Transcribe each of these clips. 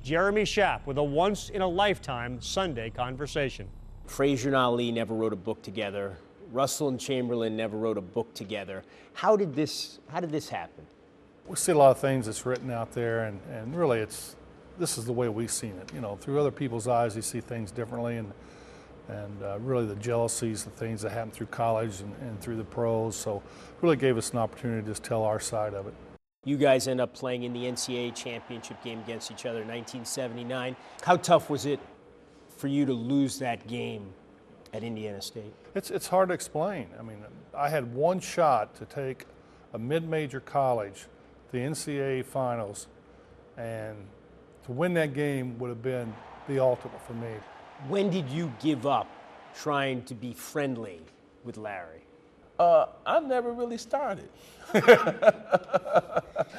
Jeremy Schaap with a once-in-a-lifetime Sunday conversation. Frazier and Ali never wrote a book together. Russell and Chamberlain never wrote a book together. How did this happen? We see a lot of things that's written out there, and really this is the way we've seen it. You know, through other people's eyes, you see things differently, and really the jealousies, the things that happen through college and through the pros. So really gave us an opportunity to just tell our side of it. You guys end up playing in the NCAA championship game against each other in 1979. How tough was it for you to lose that game at Indiana State? It's hard to explain. I mean, I had one shot to take a mid-major college to the NCAA finals, and to win that game would have been the ultimate for me. When did you give up trying to be friendly with Larry? I never really started.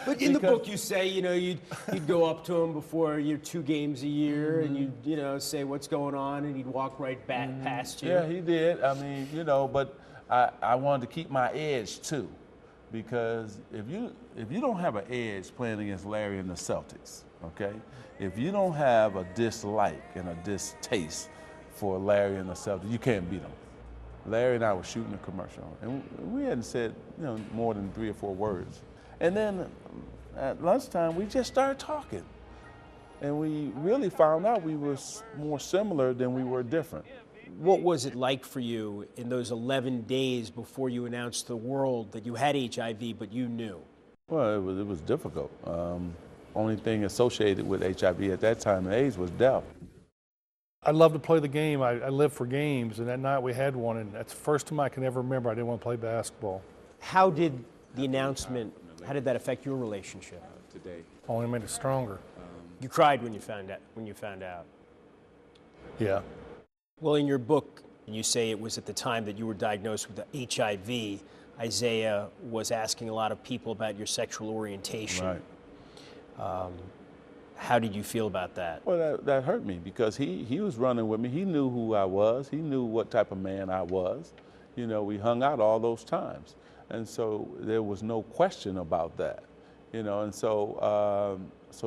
But in the book you say, you know, you'd go up to him before your 2 games a year, and you'd, you know, say what's going on, and he'd walk right back past you. Yeah, he did. I mean, you know, but I wanted to keep my edge too, because if you don't have an edge playing against Larry and the Celtics, okay, if you don't have a dislike and a distaste for Larry and the Celtics, you can't beat them. Larry and I were shooting a commercial, and we hadn't said, you know, more than 3 or 4 words. And then at lunchtime, we just started talking. And we really found out we were more similar than we were different. What was it like for you in those 11 days before you announced to the world that you had HIV, but you knew? Well, it was difficult. Only thing associated with HIV at that time and AIDS was death. I love to play the game. I live for games, and that night we had one, and that's the first time I can ever remember I didn't want to play basketball. How did the announcement, how did that affect your relationship? Only made it stronger. You cried when you found out. Yeah. Well, in your book, you say it was at the time that you were diagnosed with HIV. Isaiah was asking a lot of people about your sexual orientation. Right. How did you feel about that? Well, that hurt me because he was running with me. He knew who I was. He knew what type of man I was. You know, we hung out all those times. And so there was no question about that. You know, and so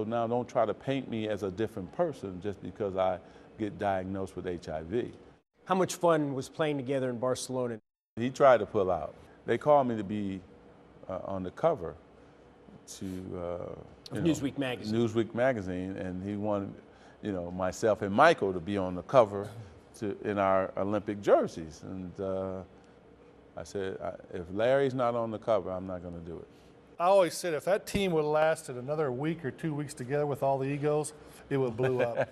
now don't try to paint me as a different person just because I get diagnosed with HIV. How much fun was playing together in Barcelona? He tried to pull out. They called me to be on the cover to Newsweek magazine. Newsweek magazine, and he wanted, you know, myself and Michael to be on the cover in our Olympic jerseys. And I said, if Larry's not on the cover, I'm not going to do it. I always said if that team would have lasted another week or 2 weeks together with all the egos, it would have blew up.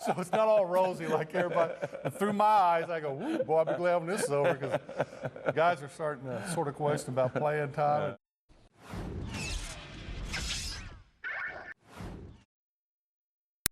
So it's not all rosy like everybody. And through my eyes, I go, woo, boy, I'll be glad when this is over, because guys are starting to sort of question about playing time.